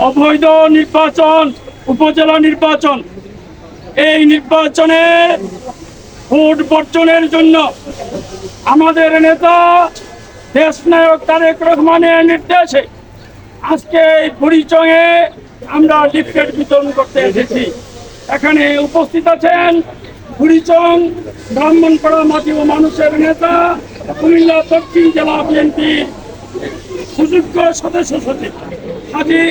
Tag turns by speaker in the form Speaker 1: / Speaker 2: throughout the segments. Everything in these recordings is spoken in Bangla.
Speaker 1: অবৈধ নির্বাচন, উপজেলা নির্বাচন, এই নির্বাচনে ভোট বর্জনের জন্য আমাদের নেতা দেশনায়ক তারেক রহমানের নির্দেশে আজকে এই বুড়িচংয়ে আমরা লিফলেট বিতরণ করতে এসেছি। এখানে উপস্থিত আছেন বুড়িচং ব্রাহ্মণপাড়া মাটি ও মানুষের নেতা, কুমিল্লা দক্ষিণ জেলা বিএনপির সুযোগ্য সদস্য সচিব হাজী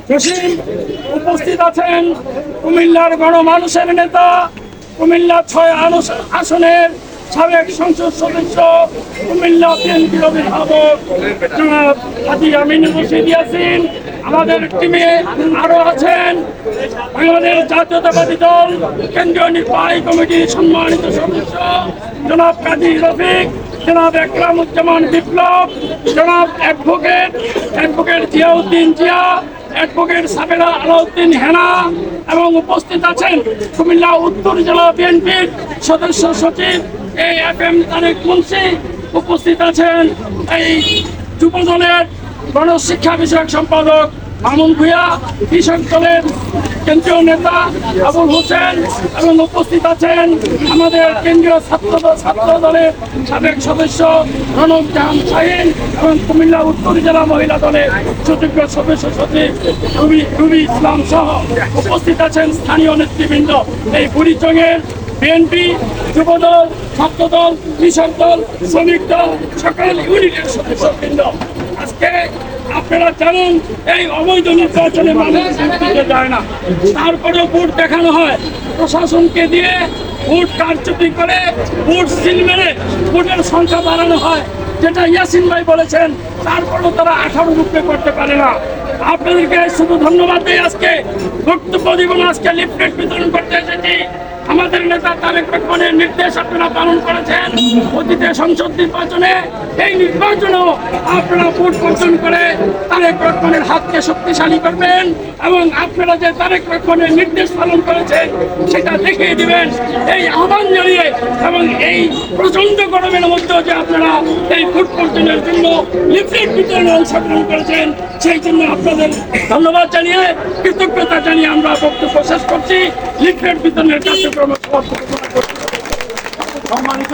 Speaker 1: জসিম। উপস্থিত আছেন কুমিল্লার গণমানুষের নেতা, কুমিল্লা ৬ আসনের সাবেক সংসদ সদস্য, কুমিল্লা বিএনপির অভিভাবক জনাব হাজী আমিনুর রশিদ ইয়াসিন। আমাদের টিমে আরো আছেন বাংলাদেশ জাতীয়তাবাদী দল কেন্দ্রীয় নির্বাহী কমিটির সম্মানিত সদস্য জনাব কাজী রফিক, জনাব একরামুজ্জামান বিপ্লব, জনাব অ্যাডভোকেট জিয়াউদ্দিন জিয়া, অ্যাডভোকেট সাবেরা আলাউদ্দিন হেনা এবং উপস্থিত আছেন কুমিল্লা উত্তর জেলা বিএনপির সদস্য সচিব AFM তারেক মুন্সি। উপস্থিত আছেন এই যুব দলের গণশিক্ষা বিষয়ক সম্পাদক মামুন ভূঁইয়া, কৃষক দলের কেন্দ্রীয় নেতা আবুল হোসেন এবং উপস্থিত আছেন আমাদের কেন্দ্রীয় ছাত্র দলের সাবেক সদস্য রনক জাহান শাহীন এবং কুমিল্লা উত্তর জেলা মহিলা দলের সুযোগ্য সদস্য সচিব রুবি ইসলাম সহ উপস্থিত আছেন স্থানীয় নেতৃবৃন্দ। এই বুড়িচংয়ের বিএনপি, যুবদল, ছাত্রদল, কৃষক দল, শ্রমিক দল সকল ইউনিটের সদস্যবৃন্দ। আজকে আপনারা জানেন এই অবৈধ নির্বাচনে মানুষ দিতে যায় না, তারপরেও ভোট দেখানো হয়, প্রশাসনকে দিয়ে ভোট কারচুপি করে ভোট সিল মেরে ভোটের সংখ্যা বাড়ানো হয়, যেটা ইয়াসিন ভাই বলেছেন। তারপরেও তারা 18 রূপে করতে পারে না। আপনাদেরকে শুধু ধন্যবাদ দিই। আজকে বক্তব্য দিব না, আজকে লিফলেট বিতরণ করতে এসেছি। আমাদের নেতা তারেক রহমানের নির্দেশ আপনারা পালন করেছেন অতীতে সংসদ নির্বাচনে, এই নির্বাচনেও আপনারা ভোট বর্জন করে তারেক রহমানের হাতকে শক্তিশালী করবেন এবং আপনারা যে তারেক রহমানের নির্দেশ পালন করেছেন সেটা দেখিয়ে দিবেন। এই আহ্বান জানিয়ে এবং এই প্রচন্ড গরমের মধ্যেও যে আপনারা এই ভোট বর্জনের জন্য লিফলেট বিতরণে অংশগ্রহণ করেছেন, সেই জন্য আপনাদের ধন্যবাদ জানিয়ে কৃতজ্ঞতা জানিয়ে আমরা বক্তব্য শেষ করছি। লিফলেট বিতরণের কার্যক্রম সম্মানিত